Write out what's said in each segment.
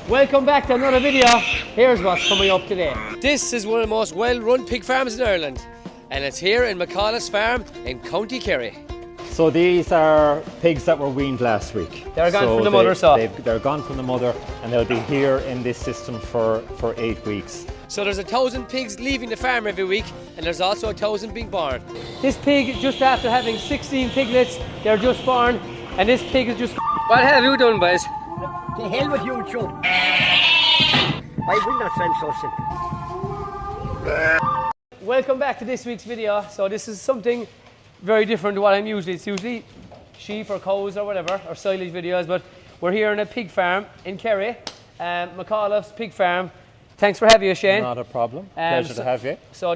Welcome back to another video. Here's what's coming up today. This is one of the most well-run pig farms in Ireland, and it's here in McAuliffe's farm in County Kerry. So these are pigs that were weaned last week. They're gone from the mother, so they're gone from the mother, and they'll be here in this system for 8 weeks. So there's 1,000 pigs leaving the farm every week, and there's also 1,000 being born. this pig, just after having 16 piglets, they're just born, and this pig is just. What have you done, boys? The hell with you, Joe. I will not send so simple. Welcome back to this week's video. So this is something very different to what I'm usually. It's usually sheep or cows or whatever, or silage videos, but we're here in a pig farm in Kerry, McAuliffe's pig farm. Thanks for having us, Shane. Not a problem. Pleasure to have you. So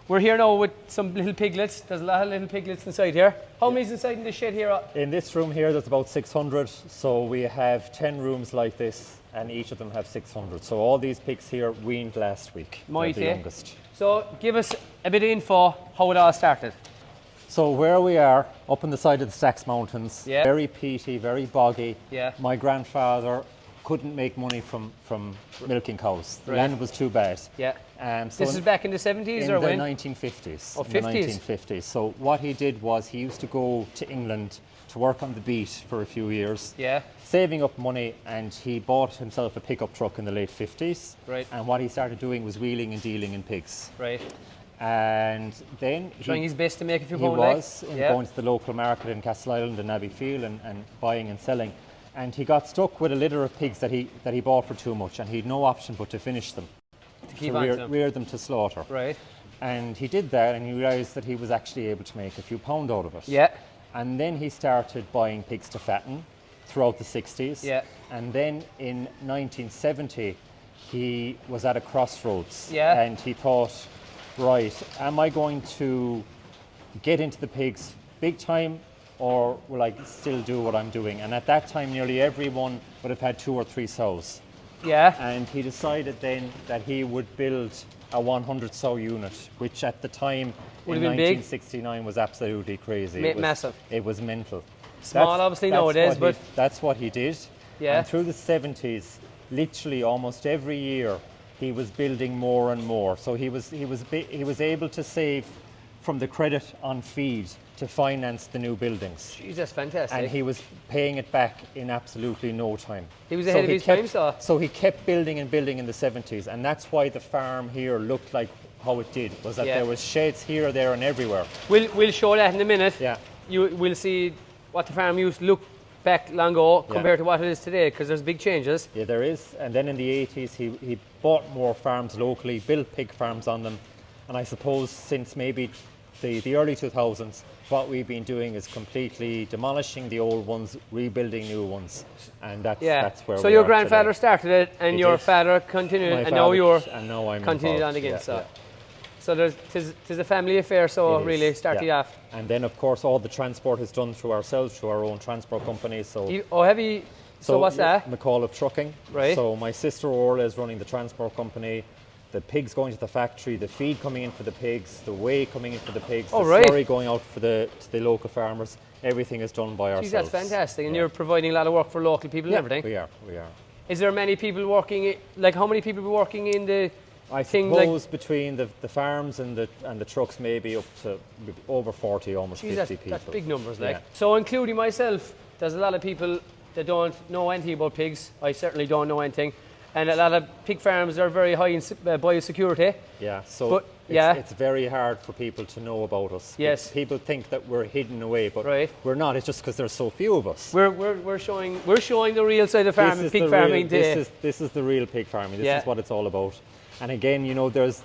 we're here now with some little piglets. There's a lot of little piglets inside here. How many's inside in this shed here? In this room here, there's about 600. So we have 10 rooms like this, and each of them have 600. So all these pigs here weaned last week. They're the youngest. So give us a bit of info how it all started. So where we are, up on the side of the Stax Mountains, Yeah. very peaty, very boggy. Yeah. My grandfather couldn't make money from milking cows. The Right. land was too bad. Yeah. So This is back in the 70s in or the when? 1950s. Oh, in the 50s. 1950s. So what he did was he used to go to England to work on the beat for a few years, Yeah. saving up money, and he bought himself a pickup truck in the late 50s. Right. And what he started doing was wheeling and dealing in pigs. Right. And then Trying his best to make a few he pound. was Yeah. going to the local market in Castle Island and Abbeyfield and buying and selling. And he got stuck with a litter of pigs that he bought for too much, and he had no option but to finish them, To keep to on to rear, them. rear them to slaughter. Right. And he did that, and he realised that he was actually able to make a few pound out of it. Yeah. And then he started buying pigs to fatten throughout the 60s. Yeah. And then in 1970, he was at a crossroads. Yeah. And he thought, right, am I going to get into the pigs big time, or will I still do what I'm doing? And at that time, nearly everyone would have had 2 or 3 sows. Yeah. And he decided then that he would build a 100 sow unit, which at the time Would in have been big. 1969 was absolutely crazy. Massive. It was mental. Small, obviously, nowadays, but that's what he did. Yeah. And through the 70s, literally almost every year, he was building more and more. So he was able to save from the credit on feed to finance the new buildings. Jeez, that's fantastic. And he was paying it back in absolutely no time. He was ahead of his time, So he kept building and building in the 70s, and that's why the farm here looked like how it did, was that Yeah. there was sheds here, there, and everywhere. We'll show that in a minute. Yeah. We'll see what the farm used to look back long ago compared to what it is today, because there's big changes. Yeah, there is. And then in the 80s, he bought more farms locally, built pig farms on them, and I suppose since maybe the early 2000s, what we've been doing is completely demolishing the old ones, rebuilding new ones, and that's where So we your are grandfather today. started it, and He your did. father continued, My and now father- you're and now I'm continued on involved. again. Yeah, so, yeah. so tis a family affair. So It is, really started yeah. off. And then of course all the transport is done through ourselves, through our own transport company. So Have you? So what's that? McAuliffe Trucking. Right. So my sister Orla is running the transport company. The pigs going to the factory, the feed coming in for the pigs, the whey coming in for the pigs, Oh, the right. slurry going out to the local farmers. Everything is done by Geez, ourselves. that's fantastic, and Yeah. you're providing a lot of work for local people and everything. We are. Is there many people working? Like how many people working in the I thing? Like, suppose between the farms and the trucks, maybe up to maybe over 40, almost geez, 50 that's, people. that's big numbers. Like Yeah. so, including myself, there's a lot of people that don't know anything about pigs. I certainly don't know anything. And a lot of pig farms are very high in biosecurity. Yeah, so But, yeah. it's very hard for people to know about us. Yes. People think that we're hidden away, but Right. we're not. It's just because there's so few of us. We're showing the real side of farming, is pig the farming. real, this is the real pig farming. This Yeah. is what it's all about. And again, you know, there's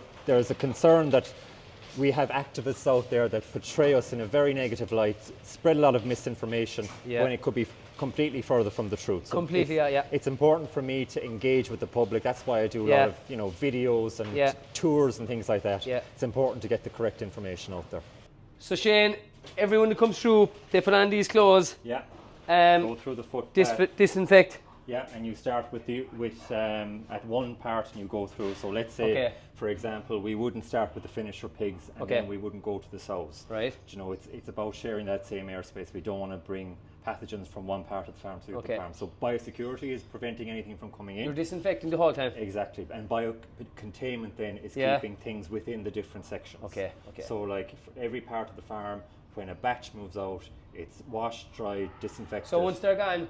a concern that we have activists out there that portray us in a very negative light, spread a lot of misinformation when it could be completely further from the truth. So Completely, it's, yeah. It's important for me to engage with the public. That's why I do a Yeah. lot of, you know, videos and Yeah. tours and things like that. Yeah. It's important to get the correct information out there. So Shane, everyone that comes through, they put on these clothes, Yeah. Go um, through the foot. disinfect. Yeah, and you start with at one part and you go through. So let's say, Okay. for example, we wouldn't start with the finisher pigs, and Okay. then we wouldn't go to the sows. Right. You know, it's about sharing that same airspace. We don't want to bring pathogens from one part of the farm to the Okay. other farm. So biosecurity is preventing anything from coming in. You're disinfecting the whole time. Exactly, and biocontainment then is Yeah. keeping things within the different sections. Okay, okay. So like for every part of the farm, when a batch moves out, it's washed, dried, disinfected. So once they're gone,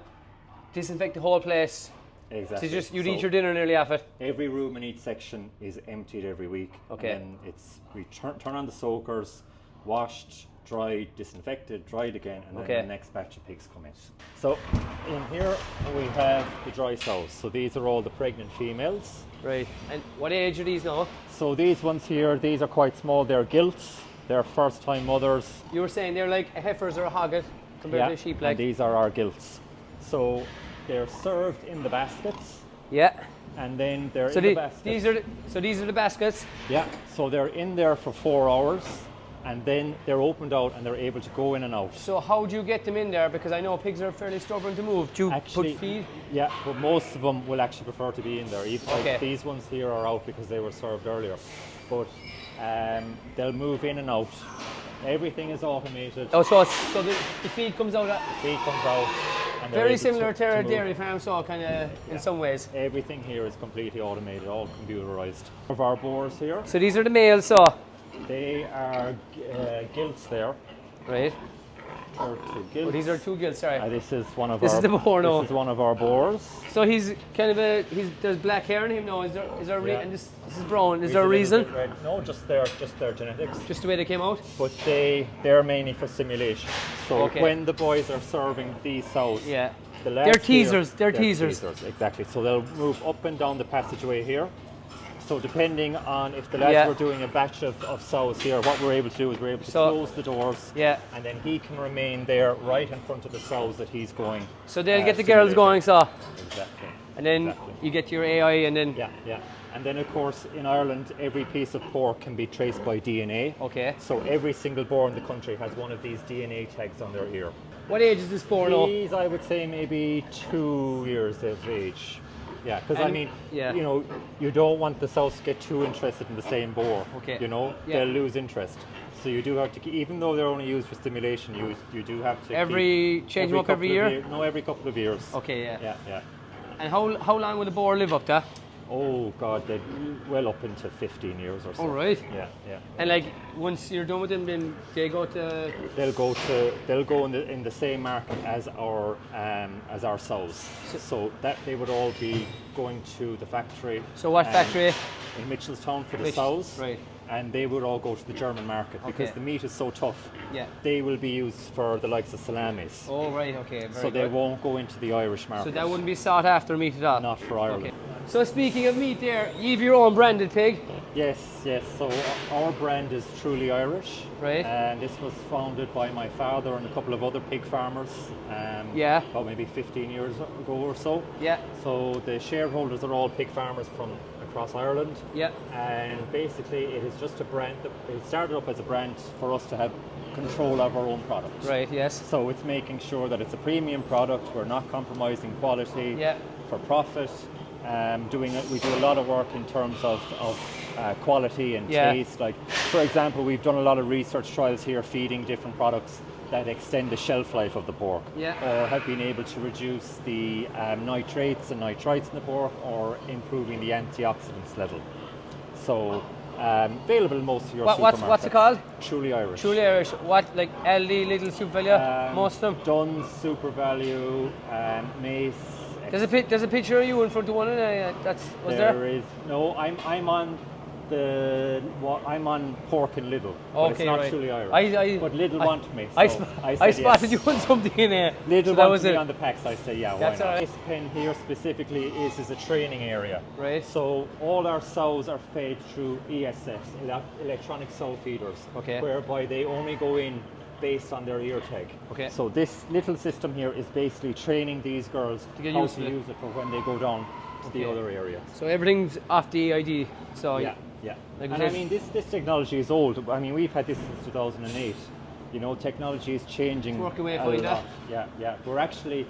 disinfect the whole place. exactly. So you'd So eat your dinner nearly off it. every room in each section is emptied every week. Okay. And then we turn on the soakers, washed, dried, disinfected, dried again, and then Okay. the next batch of pigs come in. So in here we have the dry sows. So these are all the pregnant females. Right. And what age are these now? So these ones here, these are quite small. They're gilts. They're first-time mothers. You were saying they're like a heifers or a hogget compared to a sheep, like. and these are our gilts. So they're served in the baskets, Yeah. and then they're So in the baskets. these are the baskets. Yeah, so they're in there for 4 hours, and then they're opened out and they're able to go in and out. So how do you get them in there? Because I know pigs are fairly stubborn to move. Do you Actually, put feed? Yeah, but most of them will actually prefer to be in there. Even Okay. like these ones here are out because they were served earlier. But they'll move in and out. Everything is automated. Oh, so the feed comes out. Feed comes out. And they're Very able similar to a move. dairy farm, so kind of in some ways. Everything here is completely automated, all computerized. Of our boars here, So these are the males, so they are gilts there. right. Or two gilts. Oh, these are two gills. Sorry. This is one of This our. is the boar now. This is one of our boars. So he's kind of there's black hair in him now. Is there Yeah. and this is brown. Is He's there a little reason? bit red. No, just their genetics. Just the way they came out. But they're mainly for stimulation. So Okay. when the boys are serving these sows, Yeah. the lads They're here- teasers, they're teasers. Exactly. So they'll move up and down the passageway here. So depending on if the lads Yeah. were doing a batch of sows here, what we're able to do is we're able to So- close the doors. Yeah. And then he can remain there right in front of the sows that he's going. So they'll get the girls stimulating. going. So Exactly. and then Exactly. you get your AI, and then Yeah, yeah. And then of course in Ireland every piece of pork can be traced by DNA. Okay. So every single boar in the country has one of these DNA tags on their ear. What age is this boar now? These I would say maybe 2 years of age. Yeah, because I And- mean, yeah. you know, you don't want the sows to get too interested in the same boar. Okay. You know, Yeah. they'll lose interest. So you do have to, even though they're only used for stimulation, you do have to Change them up every couple of year? No, every couple of years. Okay, yeah. Yeah, yeah. And how long will the boar live up to? Oh God, they're well up into 15 years or so. All right. Yeah, yeah. And like once you're done with them, then they go to. They'll go in the same market as our sows. So that they would all be going to the factory. So what factory? In Mitchelstown for the Mitch- sows. right. And they would all go to the German market because Okay. the meat is so tough. Yeah. They will be used for the likes of salamis. Oh right, okay. Very So they good. won't go into the Irish market. So that wouldn't be sought after meat at all. Not for Ireland. Okay. So speaking of meat, there, you've your own branded pig, Yes, yes. So our brand is Truly Irish. Right. And this was founded by my father and a couple of other pig farmers. Yeah. About maybe 15 years ago or so. Yeah. So the shareholders are all pig farmers from across Ireland. Yeah. And basically it is just a brand that it started up as a brand for us to have control of our own product. Right. Yes. So it's making sure that it's a premium product, we're not compromising quality Yeah. for profit. We do a lot of work in terms of quality and Yeah. taste. Like, for example, we've done a lot of research trials here feeding different products that extend the shelf life of the pork, Yeah. or have been able to reduce the nitrates and nitrites in the pork, or improving the antioxidants level. So available in most of your supermarkets. What's it called? Truly Irish. Truly Irish. What, like Aldi, Lidl, Super Value? Most of them. Dunn's, Super Value, Mace. There's a picture of you in front of one, and was there? There is no. I'm on I'm on pork and Lidl, but it's Okay, not right. Truly Irish. But Lidl want me. So I said spotted yes. you on something in there. Lidl so that wanted was me it. on the packs. I say, yeah, That's why all not? right. This pen here specifically is a training area. Right. So all our sows are fed through ESFs, electronic sow feeders, Okay. whereby they only go in based on their ear tag. Okay. So this little system here is basically training these girls To get how used to to it. use it for when they go down to the Okay. other area. So everything's off the EID. So Yeah, yeah. Like And we I said- mean, this technology is old. I mean, we've had this since 2008. You know, technology is changing. It's working way a fine, lot. Yeah, yeah. We're actually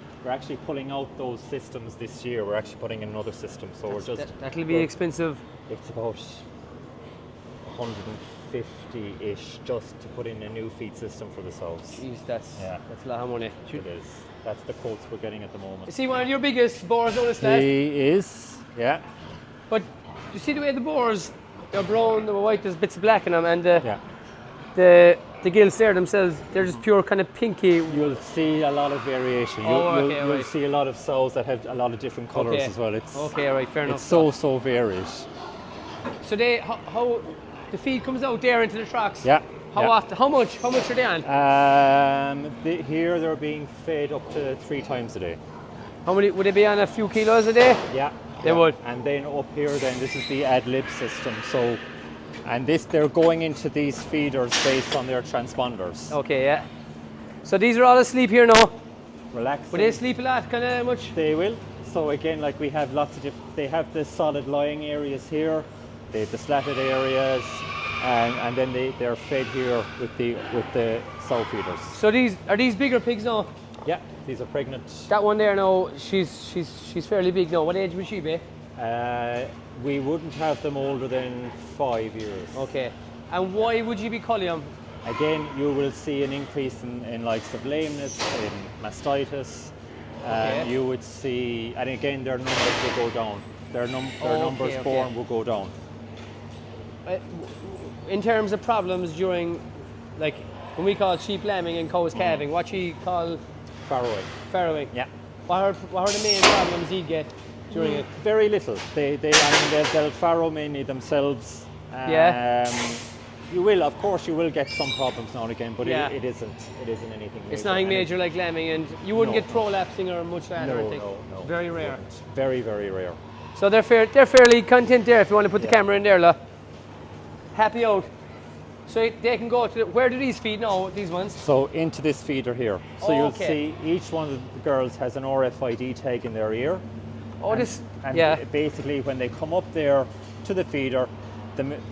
pulling out those systems this year. We're actually putting in another system. So we're just that'll be we're- expensive. It's about 150-ish just to put in a new feed system for the sows. Jeez, that's Yeah. a lot of money. It is. That's the coats we're getting at the moment. Is he one of your biggest boars, notice that? He is, yeah. But you see the way the boars, they're brown, they're white, there's bits of black in them, and Yeah. the gills there themselves, they're just pure kind of pinky. You'll see a lot of variation. You'll right. see a lot of sows that have a lot of different colours Okay. as well. It's Okay, right, fair enough. it's so varied. So they, how the feed comes out there into the trucks? Yeah. How yeah. often? How much are they on? Here they're being fed up to 3 times a day. How many would they be on? A few kilos a day? Yeah. They would. And then up here, then this is the ad lib system. So, and this they're going into these feeders based on their transponders. Okay, yeah. So these are all asleep here now. Relax. Would they sleep a lot? Kind of much? They will. So again, like we have lots of they have the solid lying areas here, they have the slatted areas, and then they're fed here with the sow feeders. So are these bigger pigs now? Yeah, these are pregnant. That one there now, she's fairly big now. What age would she be? We wouldn't have them older than 5 years. Okay. And why would you be culling them? Again, you will see an increase in likes of lameness, in mastitis. Okay. You would see, and again, their numbers will go down. Their numbers okay. born will go down. In terms of problems during, like, when we call sheep lambing and cows calving, what you call Farrowing. farrowing? Yeah. What are the main problems he'd get during it? Very little. They'll farrow mainly themselves. Yeah. You will, of course, you will get some problems now and again, but Yeah. it isn't anything major. It's nothing And major like lambing, and you wouldn't No, get prolapsing or much that or No, anything. no. Very rare. Very, very rare. So they're fairly content there if you want to put the Yeah. camera in there, la. Happy out. So they can go to where do these feed now, these ones? So into this feeder here. So Oh, you'll okay. see each one of the girls has an RFID tag in their ear. Oh, this, And yeah. basically when they come up there to the feeder,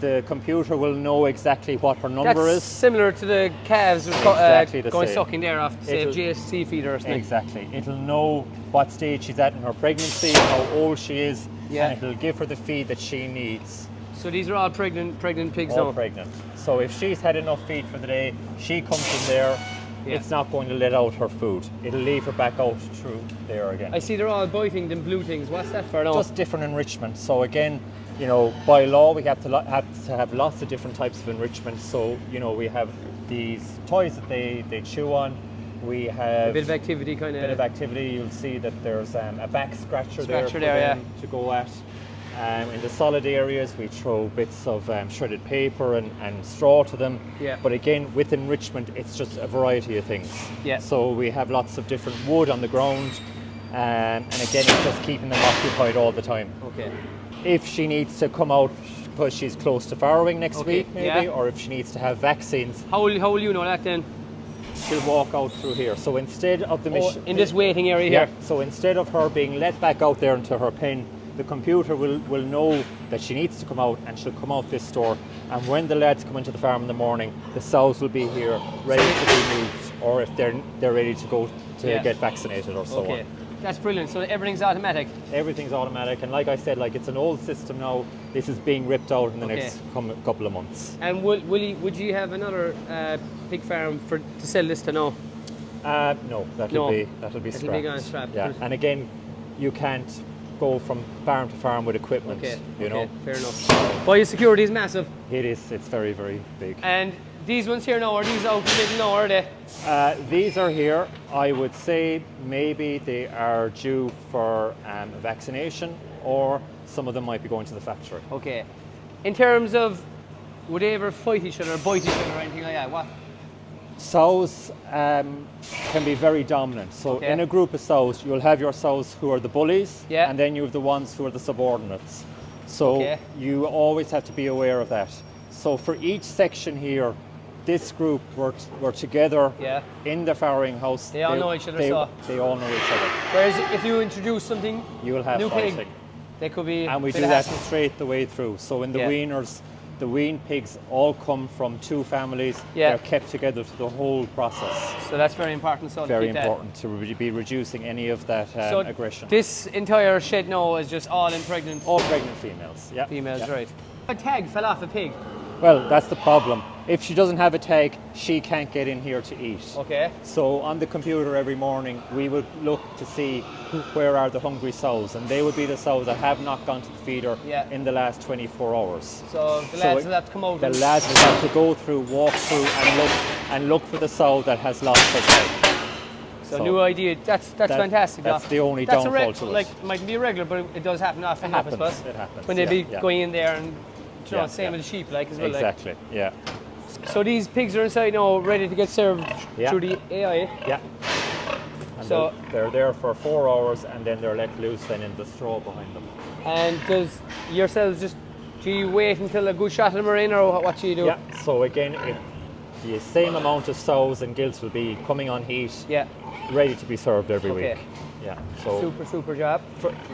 the computer will know exactly what her number That's is. similar to the calves Exactly the going same. sucking there off, say, It'll- GSC feeder or something. Exactly. It'll know what stage she's at in her pregnancy, how old she is, Yeah. and it'll give her the feed that she needs. So these are all pregnant pigs All now. pregnant. So if she's had enough feed for the day, she comes in there, Yeah. it's not going to let out her food. It'll leave her back out through there again. I see they're all biting them blue things. What's that for now? Just different enrichment. So again, you know, by law we have to have lots of different types of enrichment. So you know, we have these toys that they chew on. We have a bit of activity, kind bit of of. activity. You'll see that there's a back scratcher there for there, them to go at. In the solid areas, we throw bits of shredded paper and straw to them. Yeah. But again, with enrichment, it's just a variety of things. Yeah. So we have lots of different wood on the ground, and again, it's just keeping them occupied all the time. Okay. If she needs to come out because she's close to farrowing next Okay, week, maybe, yeah. or if she needs to have vaccines, How will you know that then? she'll walk out through here. So instead of the Oh, mission, in this waiting area yeah. here. So instead of her being let back out there into her pen, the computer will know that she needs to come out, and she'll come out this door. And when the lads come into the farm in the morning, the sows will be here, ready to be moved, or if they're ready to go to Yeah. get vaccinated or so Okay. on. That's brilliant. So everything's automatic. Everything's automatic, and like I said, like it's an old system now. This is being ripped out in the Okay. next couple of months. And would you have another pig farm to sell this to now? No, that'll No. be That'll be scrapped. gone, scrapped. Yeah, and again, you can't go from farm to farm with equipment. Okay. You know, Fair enough. Biosecurity is massive. it's very, very big. And these ones here now, are these out in the middle now, are they? These are here. I would say maybe they are due for vaccination, or some of them might be going to the factory. Okay. In terms of, would they ever fight each other, bite each other or anything like that? What? Sows can be very dominant. So Okay. in a group of sows, you'll have your sows who are the bullies, Yeah. and then you have the ones who are the subordinates. So Okay. you always have to be aware of that. So for each section here, this group were together Yeah. in the farrowing house. They all know each other, They, so- they all know each other. Whereas if you introduce something, You will have new fighting. pig, they could be. And we a bit do of that hassle. straight the way through. So in the Yeah. weaners, the wean pigs all come from 2 families. Yeah. They're kept together through the whole process. So that's very important. So to Very keep that. important to be reducing any of that So aggression. this entire shed now is just all in pregnant All pregnant females. Yeah. females, yeah. right? A tag fell off a pig. Well, that's the problem. If she doesn't have a tag, she can't get in here to eat. Okay. So on the computer every morning, we would look to see where are the hungry sows, and they would be the sows that have not gone to the feeder Yeah. in the last 24 hours. So the lads will have to come out. The and- lads will have to go through, walk through, and look for the sow that has lost her tag. So new idea. That's fantastic. That's yeah. the only That's downfall a to it. Like it might be irregular, but it does happen often. It happens, I suppose. it happens, When they be yeah. going in there and you know, Yeah, same yeah. with the sheep, like as well. Exactly. Yeah. Like. So these pigs are inside now, ready to get served Yeah. through the AI. Yeah. And So- they're there for 4 hours, and then they're let loose then in the straw behind them. And does yourselves just do you wait until a good shot of them are in, or what do you do? Yeah. So again, the same amount of sows and gilts will be coming on heat, Yeah. ready to be served every Okay. week. Yeah. So Super job.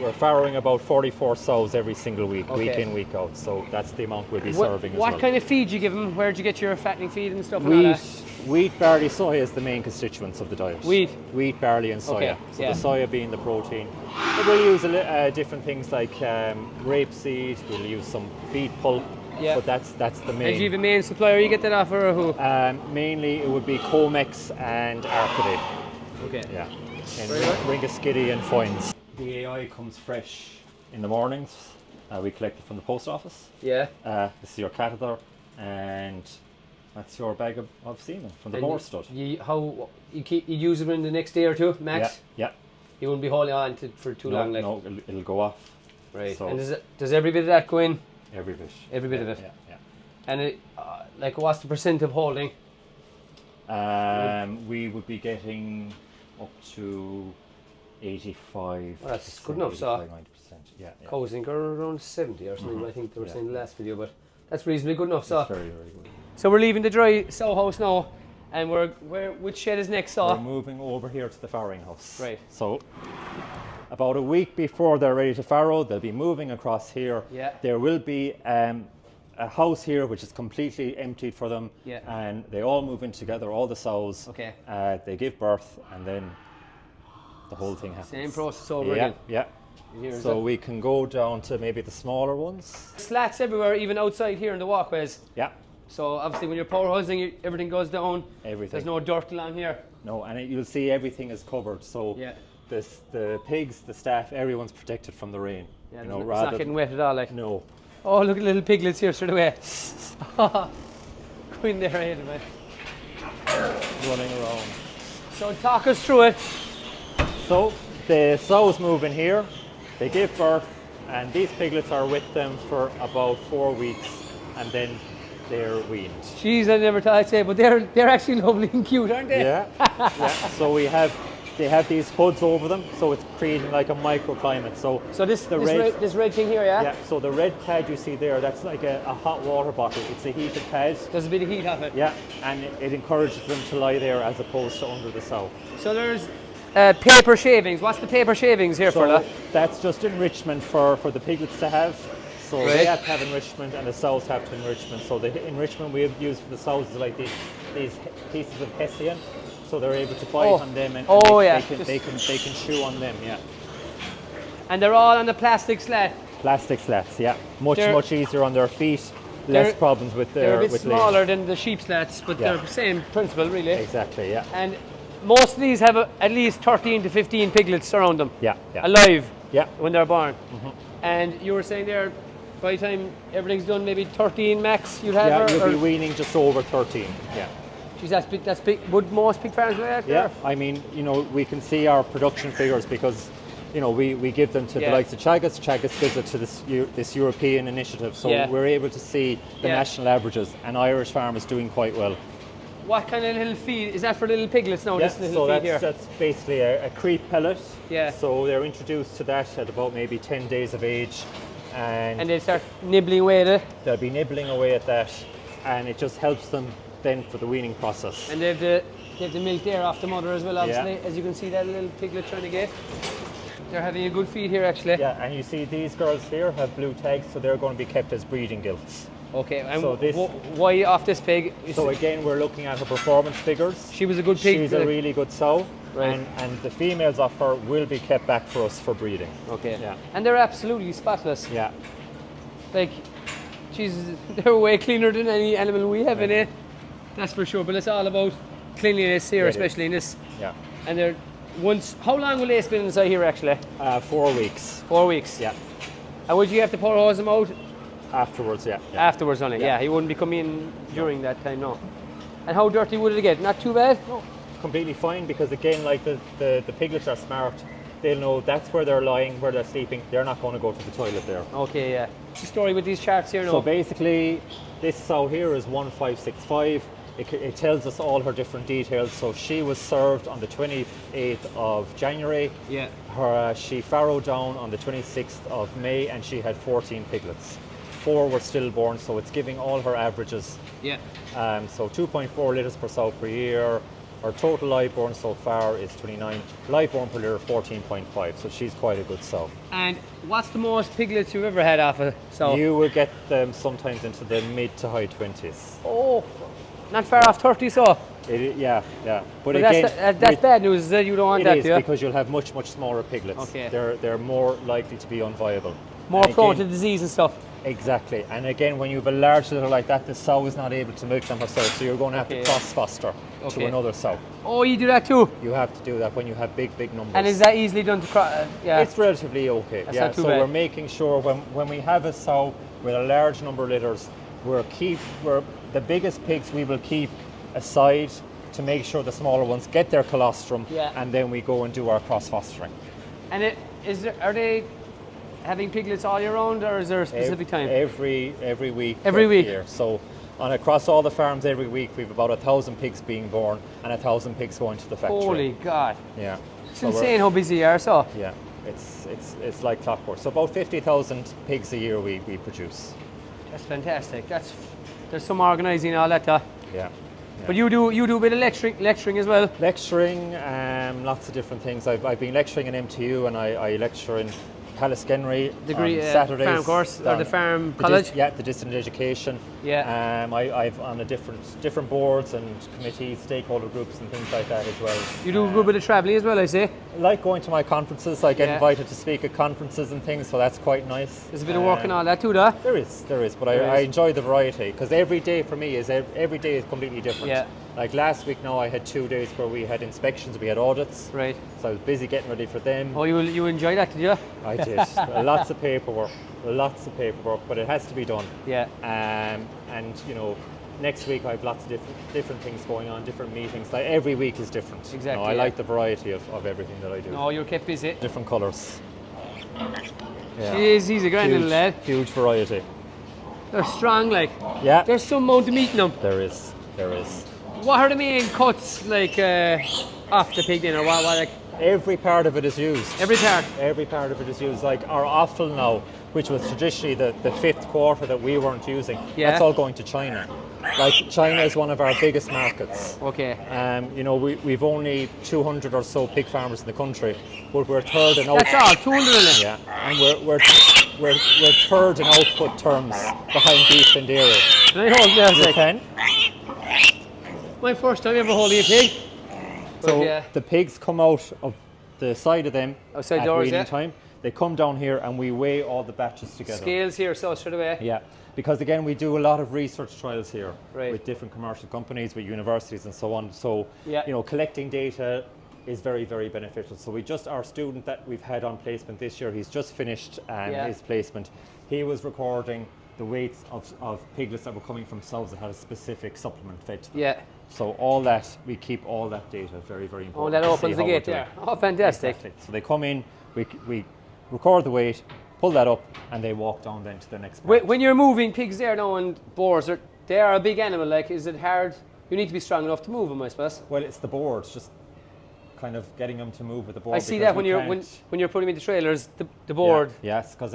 we're farrowing about 44 sows every single week, week Okay. in, week out. So that's the amount we'll be What, serving as what well. kind of feed you give them? Where'd you get your fattening feed and stuff? And all that? Wheat, barley, soya is the main constituents of the diet. Wheat, barley, and soya. Okay, So yeah. the soya being the protein. But we'll use different things like rapeseed. We'll use some beet pulp. Yeah. But that's the And do you main. have a main supplier you get that off, or who? Mainly it would be Comex and Arcady. Okay. Yeah. Very good. And Ringaskiddy and Foynes. The AI comes fresh in the mornings. We collect it from the post office. Yeah. This is your catheter, and that's your bag of semen from the And boar stud. you use them in the next day or two, max? Yeah. You wouldn't be holding on to for too long, like. No, it'll go off. Right. So And does every bit of that go in? every bit. Every bit of it. Yeah. And it, like, what's the percent of holding? We would be getting up to 85. Well, that's good enough, so- 90%. Yeah. Cows think are around 70 or something. I think they were Yeah. saying in the last video, but that's reasonably good enough. So, That's very, very good. so we're leaving the dry sow house now, and which shed is next? We're So, moving over here to the farrowing house. Right. So about a week before they're ready to farrow, they'll be moving across here. Yeah. There will be a house here which is completely emptied for them. Yeah. And they all move in together, all the sows. Okay. They give birth, and then the whole thing happens. same process over Yeah, again. yeah. Here is So it. we can go down to maybe the smaller ones. Slats everywhere, even outside here in the walkways. Yeah. So obviously, when you're power hosing, everything goes down. Everything. There's no dirt along here. No, and you'll see everything is covered. So Yeah. the pigs, the staff, everyone's protected from the rain. Yeah, you know, it's rather not getting wet at all. Like, no. oh, look at the little piglets here straight away. Go in there ahead of me. Running around. So talk us through it. So the sows move in here, they give birth, and these piglets are with them for about 4 weeks, and then they're weaned. Jeez, I never thought I'd say, but they're actually lovely and cute, aren't they? Yeah. So they have these hoods over them, so it's creating like a microclimate. So So the red, this red thing here, yeah? yeah. So the red pad you see there, that's like a hot water bottle. It's a heated pad. There's a bit of heat off it. Yeah, and it encourages them to lie there as opposed to under the sow. So there's paper shavings. What's the paper shavings here for? So that's just enrichment for the piglets to have. So Right. they have to have enrichment, and the sows have to enrichment. So the enrichment we have used for the sows is like these pieces of hessian. So they're able to bite Oh. on them, and Oh, they, yeah. they can chew on them. Yeah, And they're all on the plastic slat. plastic slats. Yeah, much They're- easier on their feet. they're- Less problems with They're a bit with smaller than the sheep slats, but Yeah. they're the same principle, really. Exactly. Yeah. And most of these have at least 13 to 15 piglets around them, Yeah. Yeah. alive Yeah. when they're born. And you were saying there, by the time everything's done, maybe 13 max you'd have? Yeah, you'll or, be weaning just over 13. Yeah. Geez, that's big. That's big. Would most pig farms do that? Yeah, or? I mean, you know, we can see our production figures because, you know, we give them to Yeah. the likes of Chagas. Chagas gives it to this European initiative, so Yeah. we're able to see the Yeah. national averages, and Irish Farm is doing quite well. What kind of little feed is that for little piglets now? Yeah, This little so feed that's, here. that's basically a creep pellet. Yeah. So they're introduced to that at about maybe 10 days of age, and, And they start nibbling away at it. they'll be nibbling away at that, and it just helps them then for the weaning process. And they have the milk there off the mother as well, obviously. As you can see, that little piglet trying to get. They're having a good feed here, actually. Yeah, and you see these girls here have blue tags, so they're going to be kept as breeding gilts. Okay, and So this- why off this pig? So again, we're looking at her performance figures. She was a good pig. She's a really good sow, Right. and the females of her will be kept back for us for breeding. Okay. Yeah. And they're absolutely spotless. Yeah. Like, Jesus, they're way cleaner than any animal we have in it. That's for sure. But it's all about cleanliness here, Yeah, it is. especially in this. Yeah. And they're how long will they spend inside here actually? 4 weeks. 4 weeks. Yeah. And would you have to pour hose them out Afterwards, yeah. afterwards on it? Yeah. He wouldn't be coming in during that time, no. And how dirty would it get? Not too bad? No, completely fine, because again, like the piglets are smart. They'll know that's where they're lying, where they're sleeping. They're not going to go to the toilet there. Okay, yeah. What's the story with these charts here now? So basically, this sow here is 1565. It tells us all her different details. So she was served on the 28th of January. Yeah. She farrowed down on the 26th of May, and she had 14 piglets. 4 were stillborn, so it's giving all her averages. Yeah. So 2.4 litres per sow per year. Her total live born so far is 29. Live born per litre 14.5. So she's quite a good sow. And what's the most piglets you've ever had off a sow? You will get them sometimes into the mid to high 20s. Oh, not far off 30 so. Yeah. But But again, that's bad news, is that you don't want it that, is, do you? because you'll have much smaller piglets. Okay. They're more likely to be unviable. More And prone again- to disease and stuff. Exactly. And again, when you have a large litter like that, the sow is not able to milk them herself, so you're going to have Okay. to cross foster Okay. to another sow. Oh, you do that too? You have to do that when you have big numbers. And is that easily done to yeah. It's relatively okay. That's yeah. not too So bad. we're making sure when we have a sow with a large number of litters, we're the biggest pigs we will keep aside to make sure the smaller ones get their colostrum, Yeah. and then we go and do our cross fostering. And are they having piglets all year round, or is there a specific time? Every week. Every week. Year. So across all the farms every week we've about 1,000 pigs being born and 1,000 pigs going to the factory. Holy God. Yeah. It's So we're- insane how busy you are, so. Yeah. It's like clockwork. So about 50,000 pigs a year we produce. That's fantastic. There's some organising and all that. Yeah. But you do a bit of lecturing as well. Lecturing, lots of different things. I've been lecturing in MTU, and I lecture in Pallaskenry Degree, on Saturdays. farm course, or the farm the college? yeah, the distant education. Yeah. I've on a different boards and committees, stakeholder groups, and things like that as well. You do a good bit of travelling as well, I say. I like going to my conferences. I get Yeah. invited to speak at conferences and things, so that's quite nice. There's a bit of work and all that too, though. There is, but There I is. enjoy the variety, because every day for me is every day is completely different. Yeah. Like last week now, I had 2 days where we had inspections, we had audits. Right. So I was busy getting ready for them. Oh, you enjoy that, did you? I did. Lots of paperwork, but it has to be done. Yeah. And next week I have lots of different things going on, different meetings. Like every week is different. Exactly, I yeah. like the variety of everything that I do. No, you're kept busy. Different colours. Yeah. He's a grand little lad. Huge variety. They're strong, like. Yeah. There's some amount of meat in them. There is. What are the main cuts, like, off the pig then, or what like, Every part of it is used. every part? Every part of it is used. Like our offal now, which was traditionally the fifth quarter that we weren't using, Yeah. that's all going to China. Like China is one of our biggest markets. Okay. We've only 200 or so pig farmers in the country, but we're third in That's all, 200 in it. Yeah, and we're third in output terms behind beef and dairy. Can I hold there a You sec? can. My first time ever holding a pig. So But, yeah. the pigs come out of the side of them Outside at doors, weaning yeah. time. They come down here and we weigh all the batches together. Scales here, so straight away. Yeah, because again, we do a lot of research trials here Right. with different commercial companies, with universities and so on. So, Yeah. collecting data is very, very beneficial. So our student that we've had on placement this year, he's just finished Yeah. his placement. He was recording the weights of piglets that were coming from sows that had a specific supplement fed to them. Yeah. So all that, we keep all that data, very, very important. Oh, that to see opens the how we're gate doing. there. Oh, fantastic. Exactly. So they come in, we record the weight, pull that up, and they walk down then to the next part. When you're moving pigs there now and boars, they are a big animal. Like, is it hard? You need to be strong enough to move them, I suppose. Well, it's the boards, just kind of getting them to move with the board. I see because that when we you're can't- when you're putting them into trailers, the board. Yeah, yes, because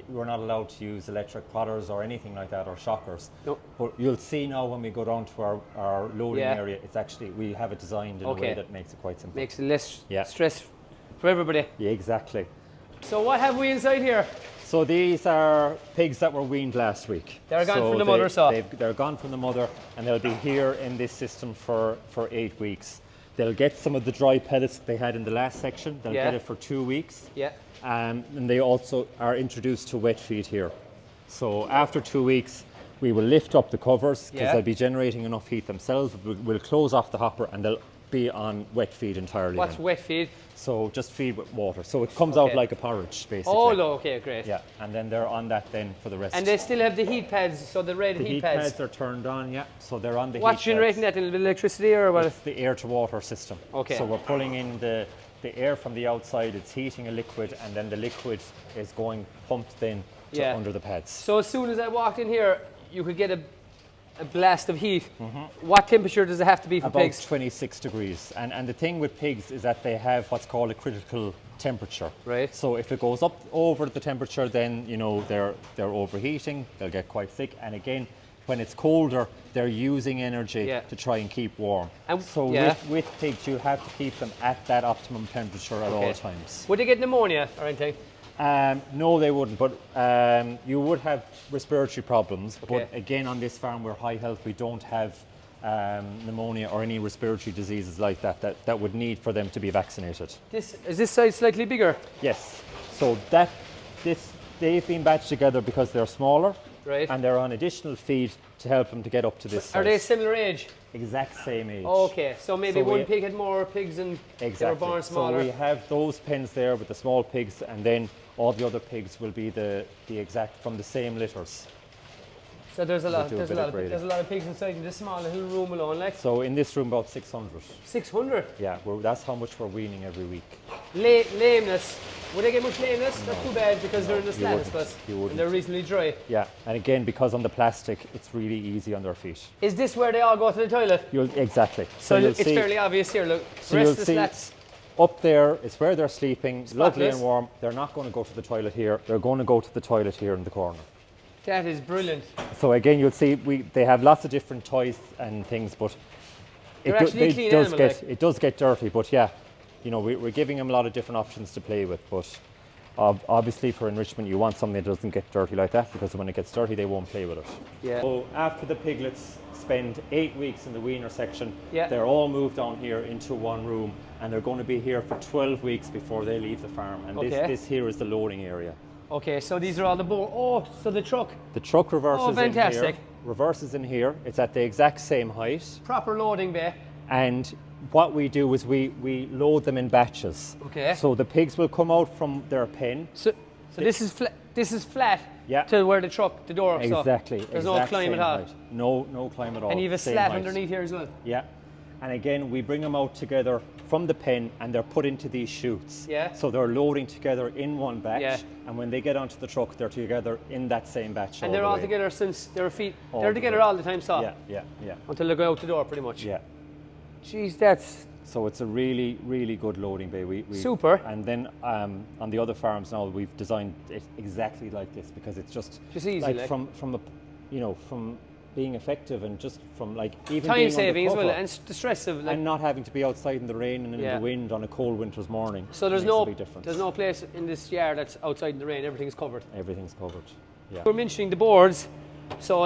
we're not allowed to use electric prodders or anything like that, or shockers. No. But you'll see now when we go down to our loading Yeah. area, it's actually, we have it designed in a Okay. way that makes it quite simple. Makes it less Yeah. stress for everybody. Yeah, exactly. So what have we inside here? So these are pigs that were weaned last week. They're gone from the mother, so- they're gone from the mother, and they'll be here in this system for 8 weeks. They'll get some of the dry pellets that they had in the last section. They'll Yeah. get it for 2 weeks. Yeah. And they also are introduced to wet feed here. So after 2 weeks, we will lift up the covers because Yeah. they'll be generating enough heat themselves. We'll close off the hopper and they'll be on wet feed entirely. What's then. wet feed? So just feed with water. So it comes Okay. out like a porridge, basically. Oh, no, okay, great. Yeah, and then they're on that then for the rest. And they still have the heat pads, so the red the heat heat pads. pads are turned on, yeah. So they're on the What's heat generating pads. that? A little bit of electricity or what? It's the air to water system. Okay. So we're pulling in the air from the outside, it's heating a liquid, and then the liquid is going pumped then to Yeah. under the pads. So as soon as I walked in here, you could get a blast of heat. What temperature does it have to be for About pigs? 26 degrees. And the thing with pigs is that they have what's called a critical temperature. Right. So if it goes up over the temperature, then you know they're overheating, they'll get quite sick. And again, when it's colder, they're using energy Yeah. to try and keep warm. And- So yeah. with pigs, you have to keep them at that optimum temperature at all Okay. times. Would they get pneumonia or anything? No, they wouldn't, but you would have respiratory problems. Okay. But again, on this farm, we're high health. We don't have pneumonia or any respiratory diseases like that would need for them to be vaccinated. Is this size slightly bigger? Yes. So they've been batched together because they're smaller, Right. and they're on additional feed to help them to get up to this size. Are they similar age? Exact same age. Okay, so maybe So one we- pig had more pigs and Exactly. they were born smaller. So we have those pens there with the small pigs, and then all the other pigs will be the exact from the same litters. So there's a lot, do a there's a bit lot of of, breeding. there's a lot of pigs inside in this small little room alone, like So in this room, about 600. 600. Yeah, that's how much we're weaning every week. Lameness. Would they get much lameness? Not too bad because they're in the you slattice wouldn't. bus You and wouldn't. they're reasonably dry. Yeah, and again, because on the plastic, it's really easy on their feet. Is this where they all go to the toilet? Exactly. So you'll it's see, fairly obvious here. Look, So you'll rest the see slats. up there is where they're sleeping, lovely Spotless. and warm. They're not going to go to the toilet here. They're going to go to the toilet here in the corner. That is brilliant. So again, you'll see they have lots of different toys and things, but They're actually a clean animal, like. it does get dirty. But yeah, you know, we're giving them a lot of different options to play with. But obviously, for enrichment, you want something that doesn't get dirty like that, because when it gets dirty, they won't play with it. Yeah. So after the piglets spend 8 weeks in the weaner section, Yeah. they're all moved down here into one room, and they're going to be here for 12 weeks before they leave the farm. And Okay. this here is the loading area. Okay, so these are all the Oh, so the truck. The truck reverses in fantastic. here. Reverses in here. It's at the exact same height. Proper loading bay. And what we do is we load them in batches. Okay. So the pigs will come out from their pen. So this is flat. This is flat. Yeah. To where the door. Exactly. So there's no exact climb at same all. height. No climb at all. And you have a Same slat height. underneath here as well. Yeah. And again, we bring them out together from the pen, and they're put into these chutes. Yeah. So they're loading together in one batch. Yeah. And when they get onto the truck, they're together in that same batch. And they're the all way. together since their feet. All They're the together way. all the time, so Yeah. until they go out the door, pretty much. Yeah. Jeez, that's So it's a really, really good loading bay. We Super. And then on the other farms now, we've designed it exactly like this, because it's just easy, like. from being effective, and just from like even time being saving as well, undercover, and the stress of like. and not having to be outside in the rain and in Yeah. the wind on a cold winter's morning. So there's makes a no big difference. there's no place in this yard that's outside in the rain. Everything's covered. Everything's covered. Yeah. We're mentioning the boards, so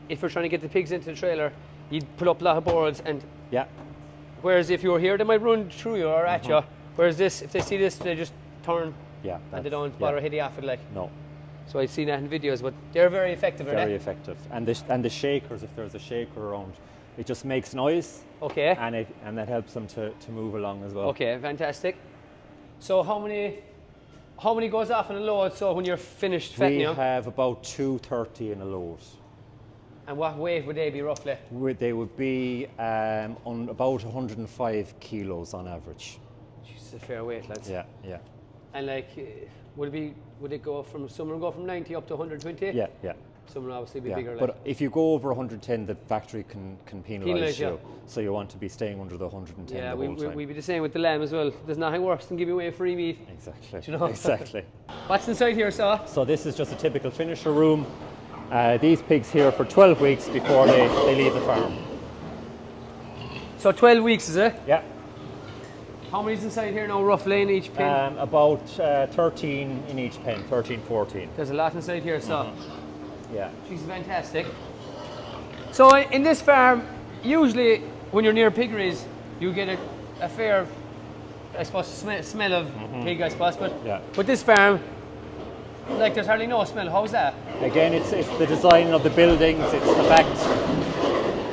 if you're trying to get the pigs into the trailer, you'd put up a lot of boards, and Yeah. whereas if you were here, they might run through you or at you. Whereas this, if they see this, they just turn Yeah. and they that's- don't yeah. bother hitting off it like. No. So I've seen that in videos, but they're very effective, Very aren't effective. And the shakers, if there's a shaker around, it just makes noise, they? Okay. and that helps them to move along as well. Okay, fantastic. So how many goes off in a load? So when you're finished We fattening them, have about 230 in a load. and what weight would they be roughly? They would be on about 105 kilos on average. It's a fair weight, lads. Yeah. And like, would it go from some will go from 90 up to 120? Yeah. Some will obviously be Yeah. bigger. Like. But if you go over 110, the factory can penalise Penalise you. you. So you want to be staying under the 110 yeah, the whole time. we be the same with the lamb as well. There's nothing worse than giving away free meat. Exactly. Do you know? Exactly. What's inside here, sir? So this is just a typical finisher room. These pigs here for 12 weeks before they leave the farm. So 12 weeks, is it? Yeah. How many's inside here now, roughly, in each pen? About 13 in each pen, 13, 14. There's a lot inside here, so. Yeah. She's fantastic. So in this farm, usually when you're near piggeries, you get a fair, I suppose, smell of pig, I suppose. But Yeah. with this farm, like there's hardly no smell. How's that? Again, it's the design of the buildings.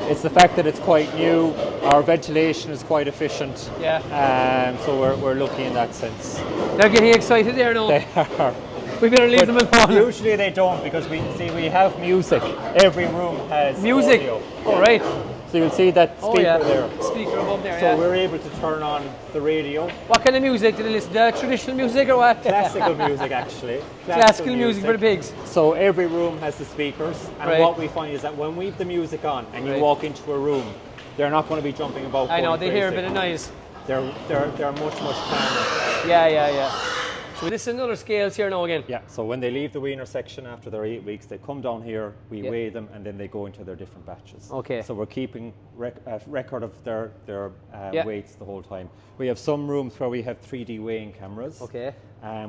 It's the fact that it's quite new. Our ventilation is quite efficient. Yeah. So we're lucky in that sense. They're getting excited there now. They are. We better leave them alone. Usually they don't, because we have music. Every room has Music. audio. All right. So you'll see that speaker Oh yeah. there. Speaker above there. So yeah. we're able to turn on the radio. What kind of music do they listen to? Traditional music or what? Classical music, actually. Classical music for the pigs. So every room has the speakers, and Right. what we find is that when we have the music on and you Right. walk into a room, they're not going to be jumping about. I know, going they hear a crazy. bit of noise. They're much calmer. Yeah. So this is another scales here now again. Yeah. So when they leave the weaner section after their 8 weeks, they come down here. We Yeah. weigh them, and then they go into their different batches. Okay. So we're keeping a record of their Yeah. weights the whole time. We have some rooms where we have 3D weighing cameras. Okay.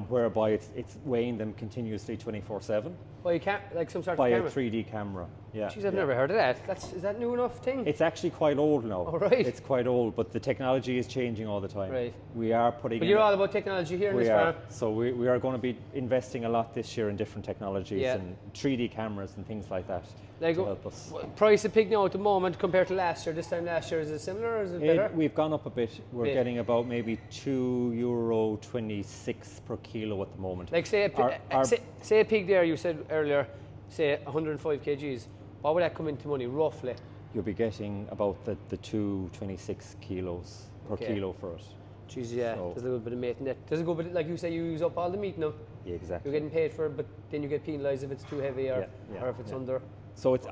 Whereby it's weighing them continuously 24/7 Well, you can't, like some sort by of a camera. 3D camera. Yeah. Jeez, I've yeah. never heard of that. Is that new enough thing? It's actually quite old now. Oh, right. It's quite old, but the technology is changing all the time. Right. We are putting But in you're all about technology here in we this are. farm. So we are going to be investing a lot this year in different technologies Yeah. and 3D cameras and things like that Like, to help us. price of pig now at the moment compared to last year. This time last year, is it similar or is it better? We've gone up a bit. We're Bit. getting about maybe €2.26 per kilo at the moment. Like say Our- say a pig there, you said earlier, say 105 kgs. What would that come into money roughly? You'll be getting about the 226 kilos per Okay. kilo for it. Jeez, yeah, So- there's a little bit of meat in that. Does it go, but like you say, you use up all the meat now. Yeah, exactly. You're getting paid for it, but then you get penalised if it's too heavy or, Yeah, or if it's yeah. under. So it's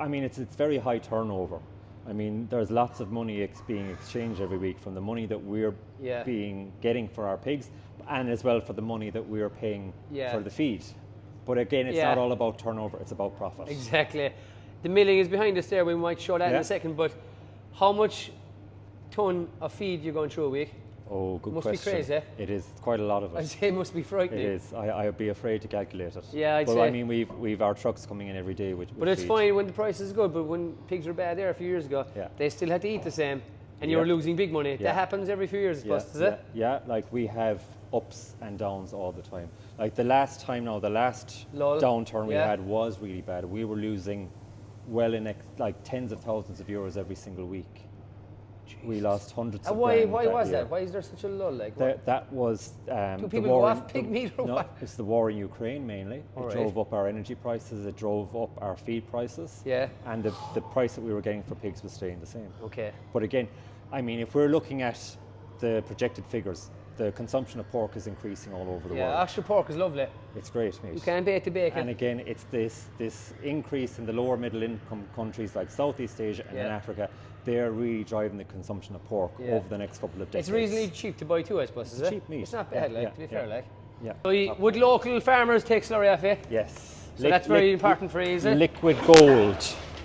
very high turnover. I mean, there's lots of money being exchanged every week from the money that we're Yeah. getting for our pigs, and as well for the money that we're paying Yeah. for the feed. But again, it's Yeah. not all about turnover; it's about profit. Exactly. The milling is behind us there. We might show that in Yeah. a second. But how much ton of feed you're going through a week? Oh, good Must be question. crazy. It is quite a lot of I'd it. say it must be It frightening. is. I'd be afraid to calculate it. Yeah, I'd but say. I mean, we've our trucks coming in every day with But it's feed. fine when the price is good. But when pigs were bad there a few years ago, Yeah. they still had to eat the same, and you Yeah. were losing big money. Yeah. That happens every few years, I Yeah, suppose, does yeah, it? yeah, like we have ups and downs all the time. Like the last Lull. downturn we Yeah. had was really bad. We were losing like tens of thousands of euros every single week. We lost hundreds And of why grand was year. that? Why is there such a lull? Like, That was Do the people war go in- off pig meat or no, what? it's the war in Ukraine mainly. All It right. drove up our energy prices. It drove up our feed prices. Yeah. And the price that we were getting for pigs was staying the same. okay. But again, I mean, if we're looking at the projected figures, the consumption of pork is increasing all over the Yeah, world. Austria pork is lovely. It's great, mate. You can't beat the bacon. And again, it's this increase in the lower middle income countries like Southeast Asia and in Yeah. Africa. They're really driving the consumption of pork Yeah. over the next couple of decades. It's reasonably cheap to buy too, I suppose, is It's it? cheap meat. It's not Yeah, bad, like, yeah, to be yeah. fair, like. Yeah. So would local farmers take slurry off you? Yes. So that's very important for you, is it? Liquid gold.